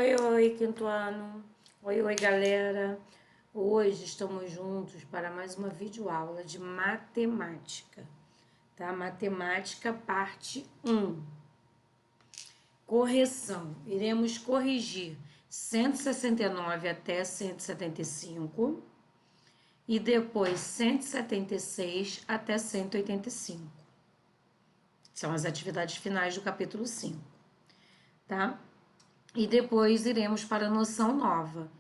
Oi, quinto ano. Oi, galera. Hoje estamos juntos para mais uma videoaula de matemática, tá? Matemática, parte 1. Correção. Iremos corrigir 169 até 175 e depois 176 até 185. São as atividades finais do capítulo 5, tá? E depois iremos para a noção nova,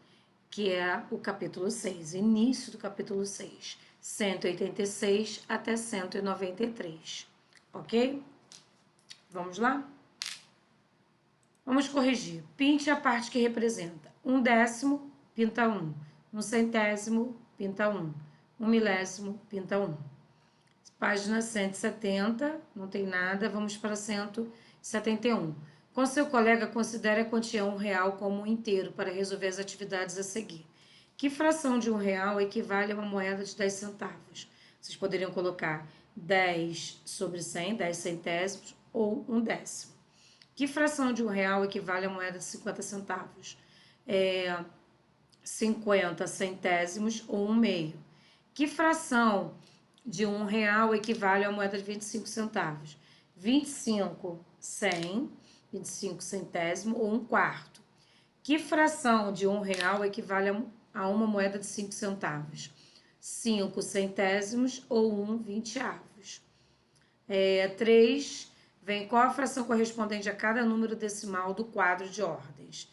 que é o capítulo 6, início do capítulo 6, 186 até 193, ok? Vamos lá? Vamos corrigir. Pinte a parte que representa 1/10, pinta 1. 1/100, pinta 1. 1/1000, pinta 1. Página 170, não tem nada, vamos para 171. Com seu colega, considere a quantia R$1 como um inteiro para resolver as atividades a seguir. Que fração de R$1 equivale a uma moeda de 10 centavos? Vocês poderiam colocar 10 sobre 100, 10 centésimos ou 1/10. Que fração de R$1 equivale a uma moeda de 50 centavos? 50 centésimos ou 1/2. Que fração de R$1 equivale a uma moeda de 25 centavos? 25, 100, 25 centésimo ou 1/4. Que fração de R$1 equivale a uma moeda de 5 centavos? 5 centésimos ou 1/20. 3, vem qual a fração correspondente a cada número decimal do quadro de ordens?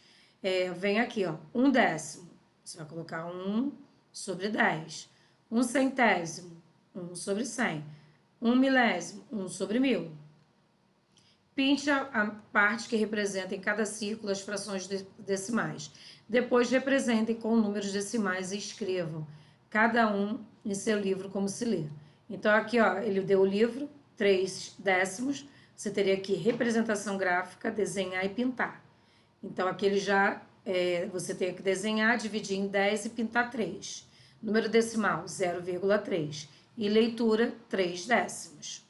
Vem aqui, ó, 1/10. Você vai colocar 1 sobre 10. 1 centésimo, 1 sobre 100. 1/1000, 1 sobre 1000. Pinte a parte que representa em cada círculo as frações decimais. Depois representem com números decimais e escrevam cada um em seu livro como se lê. Então aqui, ó, ele deu o livro, 3/10. Você teria aqui representação gráfica, desenhar e pintar. Então aqui ele já, você tem que desenhar, dividir em 10 e pintar 3. Número decimal, 0,3. E leitura, 3/10.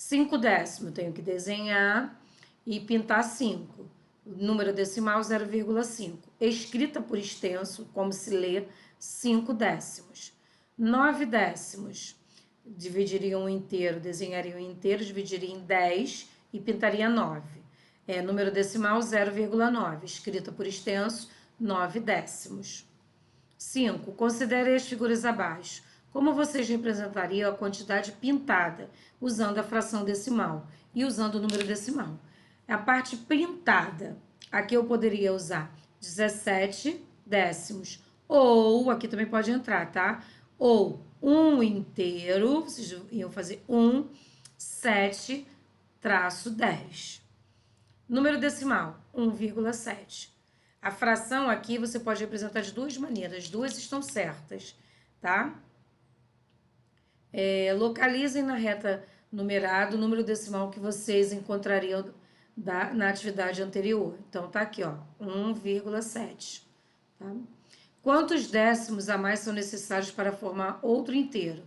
5/10, eu tenho que desenhar e pintar 5. Número decimal, 0,5. Escrita por extenso, como se lê, 5/10. 9/10, dividiria um inteiro, desenharia um inteiro, dividiria em 10 e pintaria 9. Número decimal, 0,9. Escrita por extenso, 9/10. 5. Considere as figuras abaixo. Como vocês representariam a quantidade pintada usando a fração decimal e usando o número decimal? A parte pintada, aqui eu poderia usar 17/10. Ou, aqui também pode entrar, tá? Ou 1 inteiro, vocês iam fazer 1, 7-10. Número decimal, 1,7. A fração aqui você pode representar de duas maneiras, duas estão certas, tá? Localizem na reta numerada o número decimal que vocês encontrariam na atividade anterior. Então, tá aqui, ó, 1,7. Tá? Quantos décimos a mais são necessários para formar outro inteiro?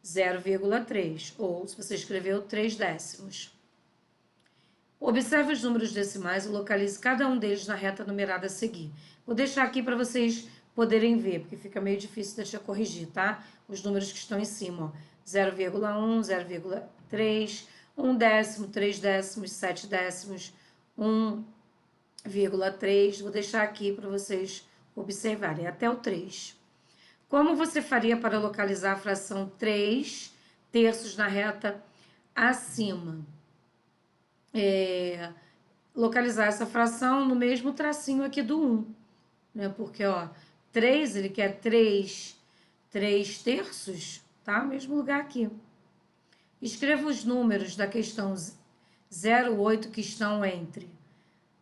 0,3. Ou, se você escreveu, 3/10. Observe os números decimais e localize cada um deles na reta numerada a seguir. Vou deixar aqui para vocês poderem ver, porque fica meio difícil de corrigir, tá? Os números que estão em cima, ó. 0,1, 0,3, 1/10, 3/10, 7/10, 1,3. Vou deixar aqui para vocês observarem, até o 3. Como você faria para localizar a fração 3/3 na reta acima? Localizar essa fração no mesmo tracinho aqui do 1, né? Porque, ó, 3, ele quer 3/3, tá? Mesmo lugar aqui. Escreva os números da questão 08 que estão entre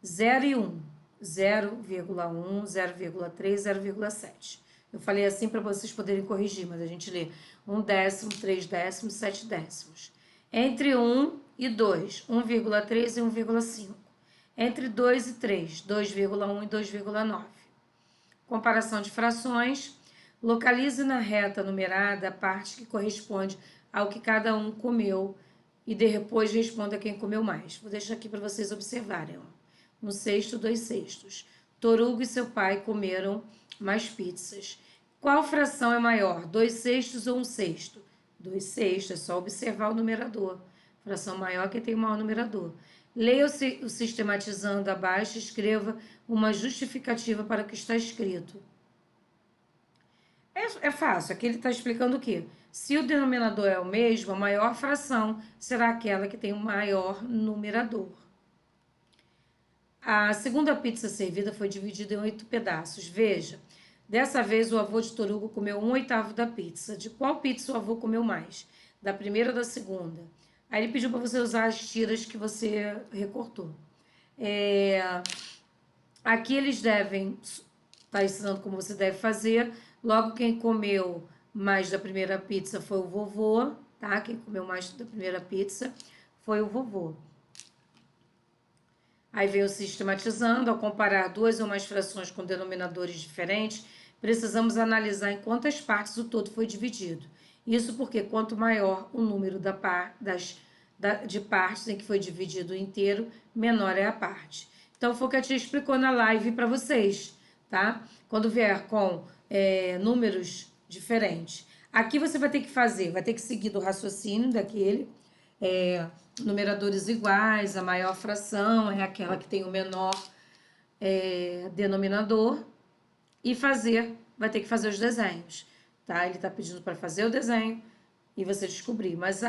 0 e 1. 0,1, 0,3, 0,7. Eu falei assim para vocês poderem corrigir, mas a gente lê 1/10, 3/10, 7/10. Entre 1 e 2, 1,3 e 1,5. Entre 2 e 3, 2,1 e 2,9. Comparação de frações. Localize na reta numerada a parte que corresponde ao que cada um comeu e depois responda quem comeu mais. Vou deixar aqui para vocês observarem. Ó. 1/6, 2/6. Torugo e seu pai comeram mais pizzas. Qual fração é maior, 2/6 ou 1/6? 2/6, é só observar o numerador. Fração maior que tem o maior numerador. Leia o sistematizando abaixo e escreva uma justificativa para o que está escrito. É fácil, aqui ele está explicando o quê? Se o denominador é o mesmo, a maior fração será aquela que tem o maior numerador. A segunda pizza servida foi dividida em 8 pedaços. Veja, dessa vez o avô de Torugo comeu 1/8 da pizza. De qual pizza o avô comeu mais? Da primeira ou da segunda? Aí ele pediu para você usar as tiras que você recortou. Aqui eles devem estar ensinando como você deve fazer. Logo, quem comeu mais da primeira pizza foi o vovô, tá? Quem comeu mais da primeira pizza foi o vovô. Aí veio sistematizando. Ao comparar duas ou mais frações com denominadores diferentes, precisamos analisar em quantas partes o todo foi dividido. Isso porque quanto maior o número de partes em que foi dividido o inteiro, menor é a parte. Então, foi o que a tia explicou na live para vocês, tá? Quando vier com números diferentes. Aqui você vai ter que fazer, vai ter que seguir do raciocínio daquele, numeradores iguais, a maior fração é aquela que tem o menor denominador, e vai ter que fazer os desenhos, tá? Ele tá pedindo para fazer o desenho e você descobrir, mas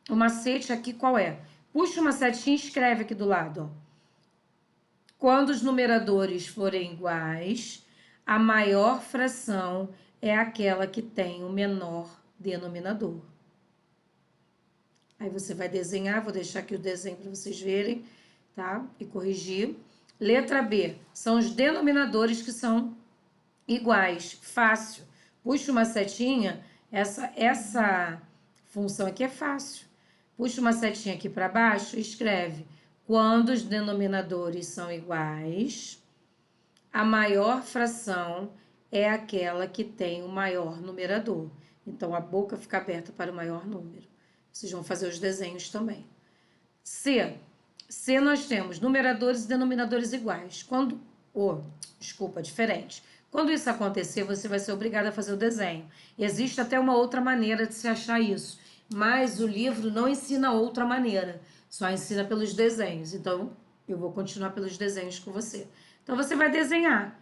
o macete aqui qual é? Puxa uma setinha e escreve aqui do lado, ó. Quando os numeradores forem iguais, a maior fração é aquela que tem o menor denominador. Aí você vai desenhar, vou deixar aqui o desenho para vocês verem, tá? E corrigir. Letra B, são os denominadores que são iguais. Fácil. Puxa uma setinha, essa função aqui é fácil. Puxa uma setinha aqui para baixo e escreve: quando os denominadores são iguais, a maior fração é aquela que tem o maior numerador. Então, a boca fica aberta para o maior número. Vocês vão fazer os desenhos também. C nós temos numeradores e denominadores iguais. Diferentes. Quando isso acontecer, você vai ser obrigado a fazer o desenho. Existe até uma outra maneira de se achar isso, mas o livro não ensina outra maneira, só ensina pelos desenhos. Então, eu vou continuar pelos desenhos com você. Então, você vai desenhar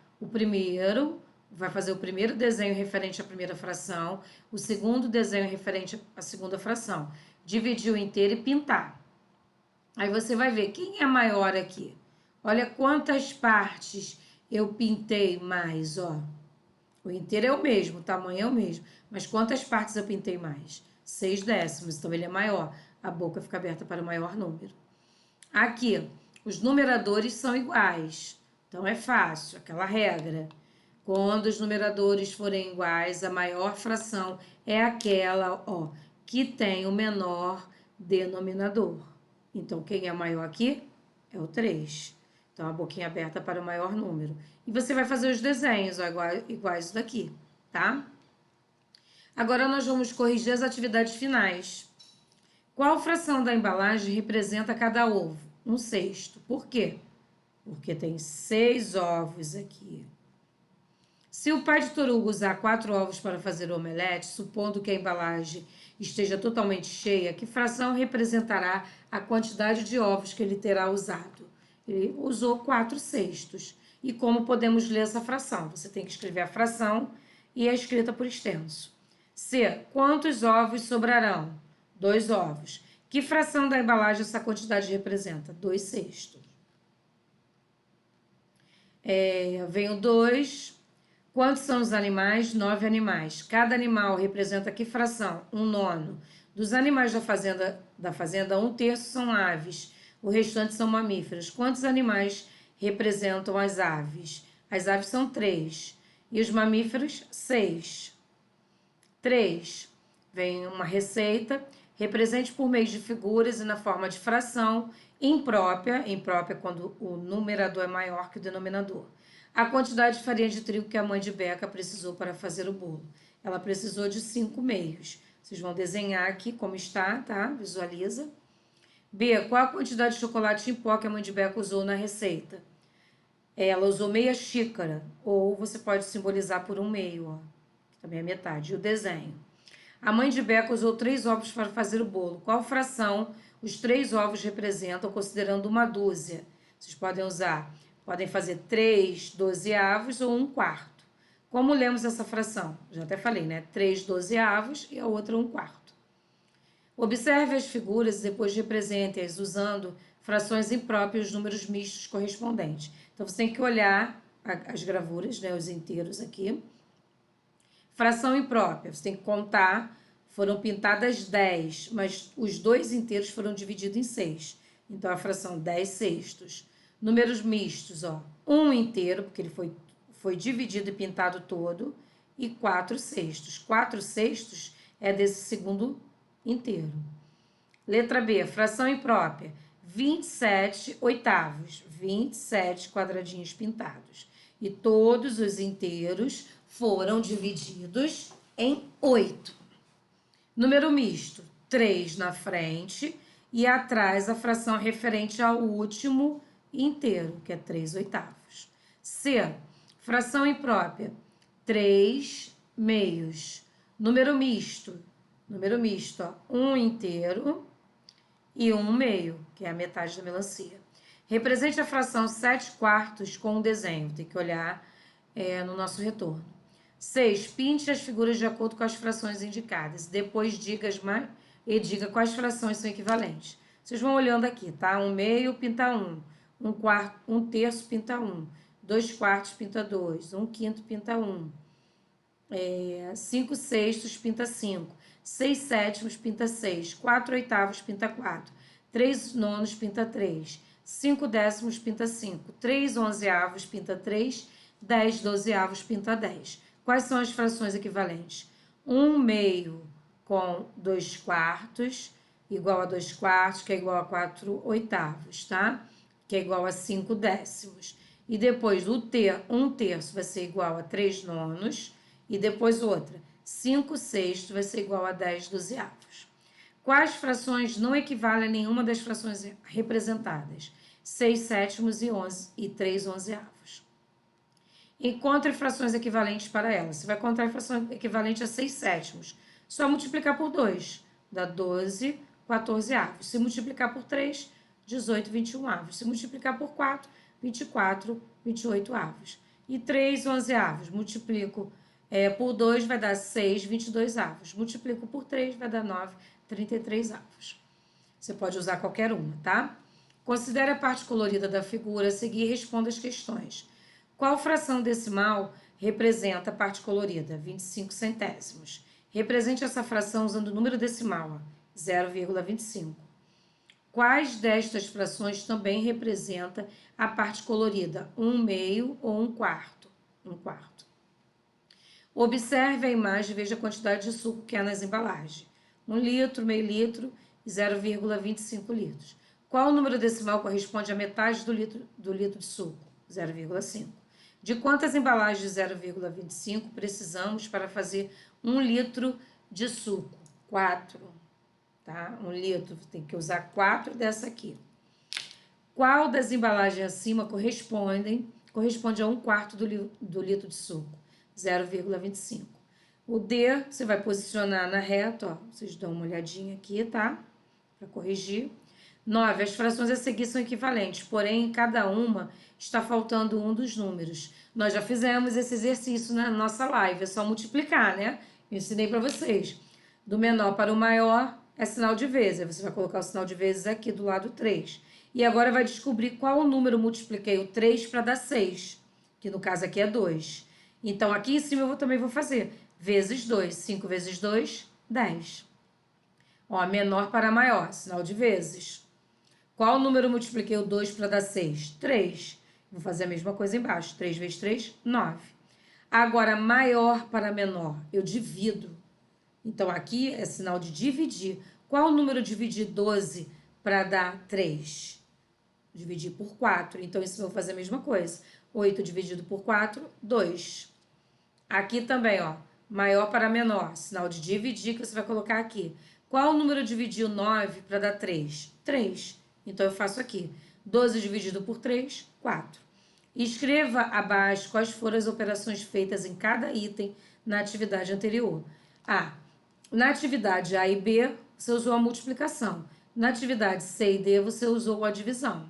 vai fazer o primeiro desenho referente à primeira fração, o segundo desenho referente à segunda fração. Dividir o inteiro e pintar. Aí você vai ver quem é maior aqui. Olha quantas partes eu pintei mais, ó. O inteiro é o mesmo, o tamanho é o mesmo. Mas quantas partes eu pintei mais? 6/10, então ele é maior. A boca fica aberta para o maior número. Aqui, os numeradores são iguais. Então é fácil, aquela regra. Quando os numeradores forem iguais, a maior fração é aquela, ó, que tem o menor denominador. Então, quem é maior aqui é o 3. Então, a boquinha aberta para o maior número. E você vai fazer os desenhos, ó, iguais daqui, tá? Agora, nós vamos corrigir as atividades finais. Qual fração da embalagem representa cada ovo? 1/6. Por quê? Porque tem 6 ovos aqui. Se o pai de Torugo usar 4 ovos para fazer o omelete, supondo que a embalagem esteja totalmente cheia, que fração representará a quantidade de ovos que ele terá usado? Ele usou 4/6. E como podemos ler essa fração? Você tem que escrever a fração e a escrita por extenso. C. Quantos ovos sobrarão? 2 ovos. Que fração da embalagem essa quantidade representa? 2/6. Vem o 2. Quantos são os animais? 9 animais. Cada animal representa que fração? 1/9. Dos animais da fazenda, 1/3 são aves. O restante são mamíferos. Quantos animais representam as aves? As aves são 3. E os mamíferos? 6. 3. Vem uma receita. Represente por meio de figuras e na forma de fração imprópria quando o numerador é maior que o denominador. A quantidade de farinha de trigo que a mãe de Beca precisou para fazer o bolo. Ela precisou de 5 meios. Vocês vão desenhar aqui como está, tá? Visualiza. B, qual a quantidade de chocolate em pó que a mãe de Beca usou na receita? Ela usou meia xícara, ou você pode simbolizar por um meio, ó, que também é metade. E o desenho. A mãe de Beca usou 3 ovos para fazer o bolo. Qual fração os 3 ovos representam, considerando uma dúzia? Vocês podem fazer 3 dozeavos ou 1/4. Como lemos essa fração? Já até falei, né? 3 dozeavos e a outra 1/4. Observe as figuras e depois represente-as usando frações impróprias e os números mistos correspondentes. Então, você tem que olhar as gravuras, né, os inteiros aqui. Fração imprópria, você tem que contar, foram pintadas 10, mas os 2 inteiros foram divididos em 6. Então, a fração 10 sextos. Números mistos, ó, 1 inteiro, porque ele foi dividido e pintado todo, e 4 sextos. 4 sextos é desse segundo inteiro. Letra B, fração imprópria, 27 oitavos, 27 quadradinhos pintados. E todos os inteiros foram divididos em 8. Número misto, 3 na frente e atrás a fração referente ao último inteiro, que é 3 oitavos. C, fração imprópria, 3 meios. Número misto, ó, 1 inteiro e 1 meio, que é a metade da melancia. Represente a fração 7/4 com um desenho. Tem que olhar no nosso retorno. 6. Pinte as figuras de acordo com as frações indicadas. Depois diga quais frações são equivalentes. Vocês vão olhando aqui, tá? 1 meio pinta 1. 1 terço pinta 1. 2 quartos pinta 2. 1 quinto pinta 1. 5 sextos pinta 5. 6 sétimos pinta 6. 4 oitavos pinta 4. 3 nonos pinta 3. 5 décimos pinta 5. 3 onzeavos pinta 3. 10 dozeavos pinta 10. Quais são as frações equivalentes? 1 meio com 2 quartos, igual a 2 quartos, que é igual a 4 oitavos, tá? Que é igual a 5 décimos. E depois, 1 terço vai ser igual a 3 nonos. E depois outra, 5 sextos vai ser igual a 10 dozeavos. Quais frações não equivalem a nenhuma das frações representadas? 6 sétimos e 3 onzeavos. Encontre frações equivalentes para elas. Você vai encontrar fração equivalente a 6 sétimos. Só multiplicar por 2, dá 12 quatorzeavos. Se multiplicar por 3, 18 21avos. Se multiplicar por 4, 24 28avos. E 3 onzeavos, multiplico por 2 vai dar 6 22avos. Multiplico por 3 vai dar 9 33avos. Você pode usar qualquer uma, tá? Considere a parte colorida da figura, a seguir e responda as questões. Qual fração decimal representa a parte colorida? 25 centésimos. Represente essa fração usando o número decimal, 0,25. Quais destas frações também representa a parte colorida? 1 meio ou 1/4? 1/4. Observe a imagem e veja a quantidade de suco que há nas embalagens. 1 litro, meio litro e 0,25 litros. Qual o número decimal corresponde à metade do litro de suco? 0,5. De quantas embalagens de 0,25 precisamos para fazer 1 litro de suco? 4. Tá? 1 litro, tem que usar 4 dessa aqui. Qual das embalagens acima corresponde a 1/4 do litro de suco? 0,25. O D, você vai posicionar na reta, ó, vocês dão uma olhadinha aqui, tá? Para corrigir. 9. As frações a seguir são equivalentes, porém, em cada uma está faltando um dos números. Nós já fizemos esse exercício na nossa live, é só multiplicar, né? Eu ensinei para vocês. Do menor para o maior é sinal de vezes. Aí você vai colocar o sinal de vezes aqui do lado 3. E agora vai descobrir qual número multipliquei o 3 para dar 6, que no caso aqui é 2. Então, aqui em cima eu também vou fazer vezes 2. 5 vezes 2, 10. Ó, menor para maior, sinal de vezes. Qual número multipliquei o 2 para dar 6? 3. Vou fazer a mesma coisa embaixo. 3 vezes 3, 9. Agora, maior para menor, eu divido. Então, aqui é sinal de dividir. Qual número dividir 12 para dar 3? Dividir por 4. Então, isso eu vou fazer a mesma coisa. 8 dividido por 4, 2. Aqui também, ó, maior para menor, sinal de dividir que você vai colocar aqui. Qual número dividiu 9 para dar 3? 3. Então, eu faço aqui. 12 dividido por 3, 4. Escreva abaixo quais foram as operações feitas em cada item na atividade anterior. Na atividade A e B, você usou a multiplicação. Na atividade C e D, você usou a divisão.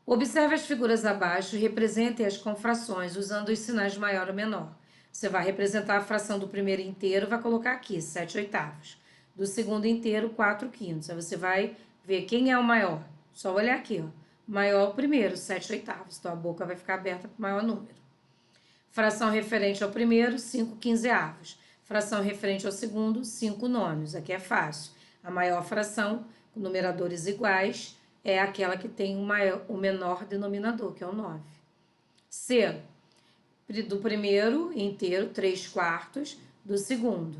Observe as figuras abaixo e representem-as com frações, usando os sinais maior ou menor. Você vai representar a fração do primeiro inteiro, vai colocar aqui, 7/8. Do segundo inteiro, 4/5. Aí você vai ver quem é o maior. Só olhar aqui, ó. Maior o primeiro, 7/8. Então, a boca vai ficar aberta para o maior número. Fração referente ao primeiro, 5/15. Fração referente ao segundo, 5/9. Aqui é fácil. A maior fração, com numeradores iguais, é aquela que tem o menor denominador, que é o 9. C, do primeiro inteiro, 3/4. Do segundo.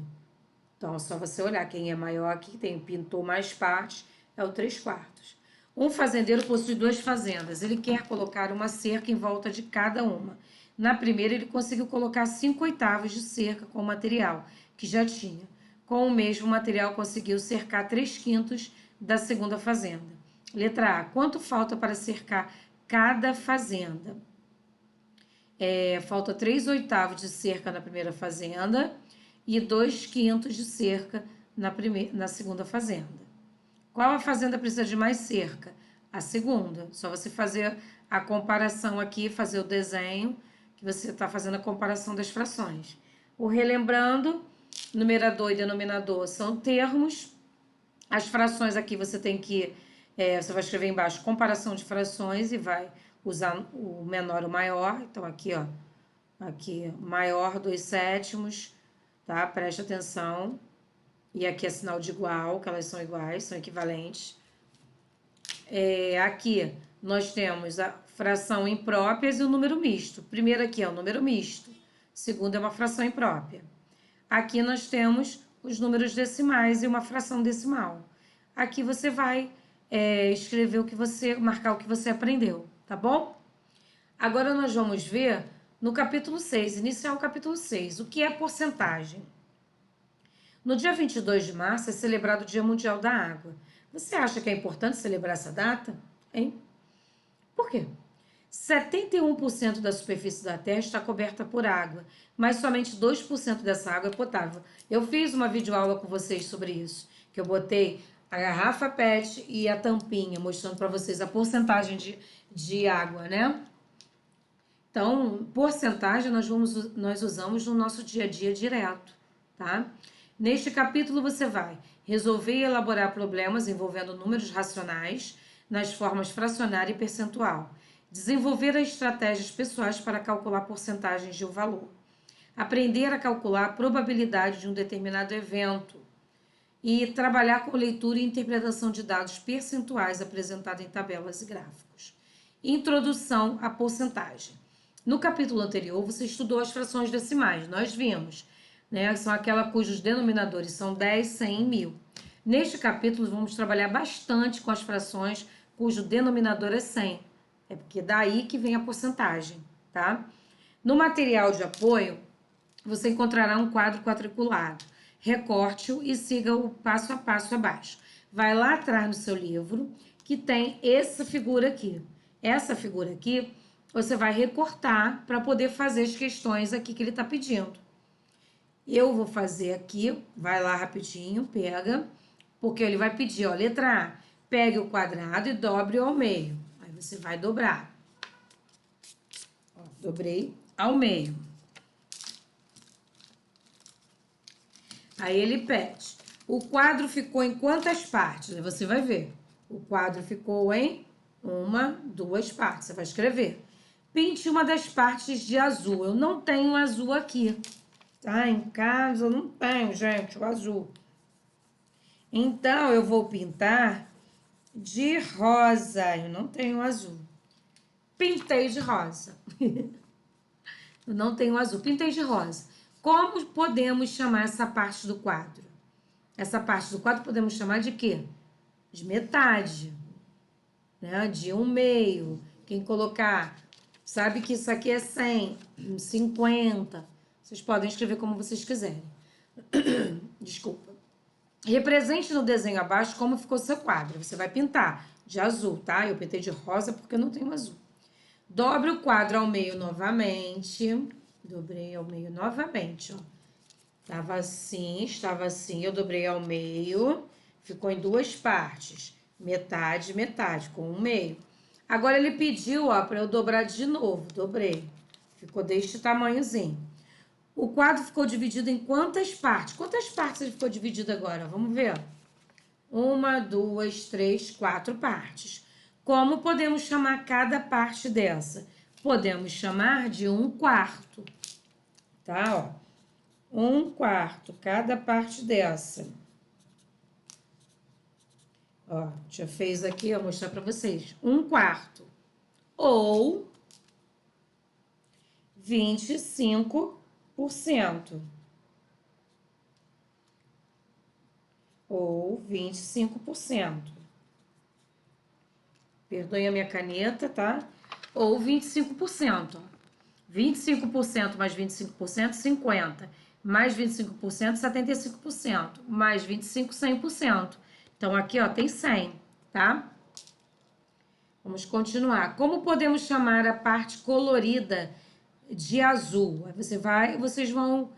Então, é só você olhar quem é maior aqui, pintou mais partes, é o 3/4. Um fazendeiro possui 2 fazendas. Ele quer colocar uma cerca em volta de cada uma. Na primeira, ele conseguiu colocar 5/8 de cerca com o material que já tinha. Com o mesmo material, conseguiu cercar 3/5 da segunda fazenda. Letra A. Quanto falta para cercar cada fazenda? Falta 3/8 de cerca na primeira fazenda e 2/5 de cerca na segunda fazenda. Qual a fazenda precisa de mais cerca? A segunda. Só você fazer a comparação aqui, fazer o desenho, que você está fazendo a comparação das frações. Relembrando, numerador e denominador são termos. As frações aqui você tem que... você vai escrever embaixo comparação de frações e vai usar o menor ou maior. Então, aqui, ó. Aqui, maior 2/7, tá? Preste atenção. E aqui é sinal de igual, que elas são iguais, são equivalentes. Aqui nós temos a fração impróprias e o número misto. Primeiro aqui é o número misto. Segundo é uma fração imprópria. Aqui nós temos os números decimais e uma fração decimal. Aqui você vai escrever marcar o que você aprendeu, tá bom? Agora nós vamos ver no capítulo 6, iniciar o capítulo 6, o que é porcentagem. No dia 22 de março é celebrado o Dia Mundial da Água. Você acha que é importante celebrar essa data? Hein? Por quê? 71% da superfície da Terra está coberta por água, mas somente 2% dessa água é potável. Eu fiz uma videoaula com vocês sobre isso, que eu botei a garrafa PET e a tampinha, mostrando para vocês a porcentagem de água, né? Então, porcentagem nós usamos no nosso dia a dia direto, tá? Neste capítulo você vai resolver e elaborar problemas envolvendo números racionais nas formas fracionária e percentual. Desenvolver as estratégias pessoais para calcular porcentagens de um valor. Aprender a calcular a probabilidade de um determinado evento. E trabalhar com leitura e interpretação de dados percentuais apresentados em tabelas e gráficos. Introdução à porcentagem. No capítulo anterior, você estudou as frações decimais. Nós vimos, né? São aquelas cujos denominadores são 10, 100 e 1000. Neste capítulo, vamos trabalhar bastante com as frações cujo denominador é 100. É porque daí que vem a porcentagem, tá? No material de apoio, você encontrará um quadro quadriculado. Recorte-o e siga o passo a passo abaixo. Vai lá atrás no seu livro, que tem essa figura aqui. Essa figura aqui, você vai recortar para poder fazer as questões aqui que ele está pedindo. Eu vou fazer aqui, vai lá rapidinho, pega, porque ele vai pedir, ó, letra A, pegue o quadrado e dobre ao meio. Aí você vai dobrar. Ó, dobrei ao meio. Aí ele pede, o quadro ficou em quantas partes? Aí você vai ver. O quadro ficou em 1, 2 partes. Você vai escrever. Pinte uma das partes de azul. Eu não tenho azul aqui. Tá? Em casa eu não tenho, gente, o azul. Então, eu vou pintar de rosa. Eu não tenho azul. Pintei de rosa. Eu não tenho azul. Pintei de rosa. Como podemos chamar essa parte do quadro? Essa parte do quadro podemos chamar de quê? De metade. Né? De 1/2. Quem colocar, sabe que isso aqui é 100, 50. Vocês podem escrever como vocês quiserem. Desculpa. Represente no desenho abaixo como ficou seu quadro. Você vai pintar de azul, tá? Eu pintei de rosa porque eu não tenho azul. Dobre o quadro ao meio novamente. Dobrei ao meio novamente, ó. Estava assim, eu dobrei ao meio. Ficou em duas partes. Metade, metade, com um meio. Agora ele pediu, ó, para eu dobrar de novo. Dobrei. Ficou deste tamanhozinho. O quadro ficou dividido em quantas partes? Quantas partes ele ficou dividido agora? Vamos ver. 1, 2, 3, 4 partes. Como podemos chamar cada parte dessa? Podemos chamar de 1/4, tá? Ó, 1/4, cada parte dessa. Ó, já fez aqui, eu vou mostrar para vocês. 1/4 ou 25%. Ou 25%. Perdoe a minha caneta, tá? Ou 25%. 25% mais 25%, 50%. Mais 25%, 75%. Mais 25%, 100%. Então, aqui, ó, tem 100, tá? Vamos continuar. Como podemos chamar a parte colorida de azul? Aí vocês vão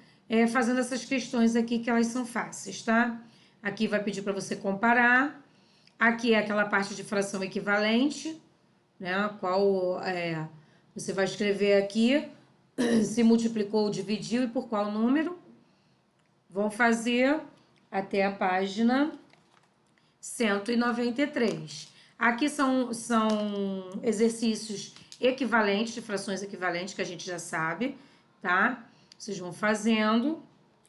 fazendo essas questões aqui que elas são fáceis, tá? Aqui vai pedir para você comparar. Aqui é aquela parte de fração equivalente, né? Você vai escrever aqui se multiplicou ou dividiu e por qual número. Vão fazer até a página 193. Aqui são exercícios equivalentes, de frações equivalentes, que a gente já sabe, tá? Vocês vão fazendo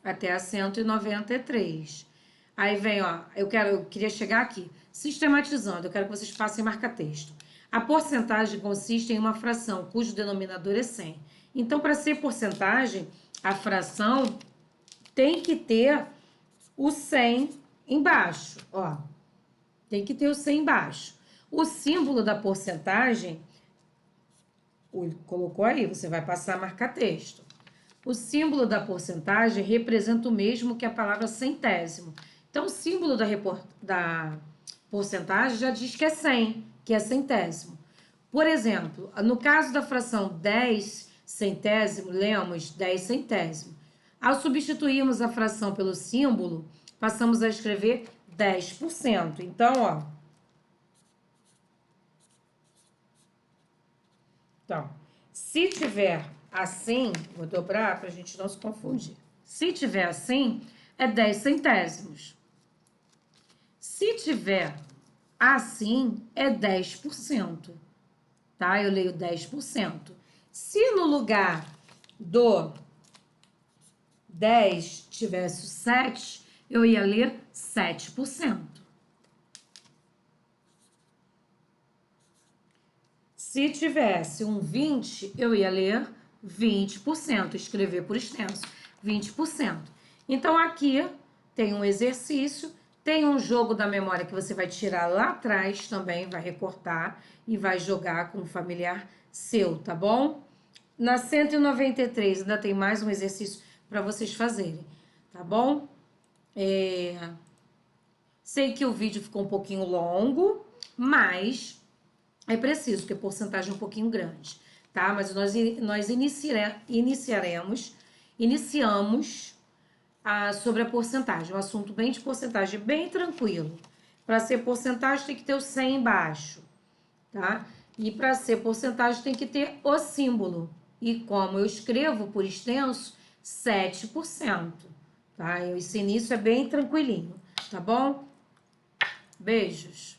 até a 193. Aí vem, ó, eu queria chegar aqui. Sistematizando, eu quero que vocês passem marca-texto. A porcentagem consiste em uma fração cujo denominador é 100. Então, para ser porcentagem, a fração tem que ter o 100 embaixo, ó. Tem que ter o 100 embaixo. O símbolo da porcentagem, colocou aí, você vai passar marca-texto. O símbolo da porcentagem representa o mesmo que a palavra centésimo. Então, o símbolo da porcentagem já diz que é 100, que é centésimo. Por exemplo, no caso da fração 10 centésimo, lemos 10 centésimo. Ao substituirmos a fração pelo símbolo, passamos a escrever 10%. Então, ó. Então, se tiver assim, vou dobrar para a gente não se confundir. Se tiver assim, é 10 centésimos. Se tiver assim, é 10%. Tá? Eu leio 10%. Se no lugar do 10 tivesse o 7, eu ia ler 7%. Se tivesse um 20, eu ia ler 20%, escrever por extenso, 20%. Então, aqui tem um exercício, tem um jogo da memória que você vai tirar lá atrás também, vai recortar e vai jogar com um familiar seu, tá bom? Na 193 ainda tem mais um exercício para vocês fazerem, tá bom? Sei que o vídeo ficou um pouquinho longo, mas é preciso, porque a porcentagem é um pouquinho grande, tá? Mas nós iniciamos sobre a porcentagem, um assunto bem de porcentagem, bem tranquilo. Para ser porcentagem tem que ter o 100 embaixo, tá? E para ser porcentagem tem que ter o símbolo. E como eu escrevo por extenso, 7%, tá? Esse início é bem tranquilinho, tá bom? Beijos!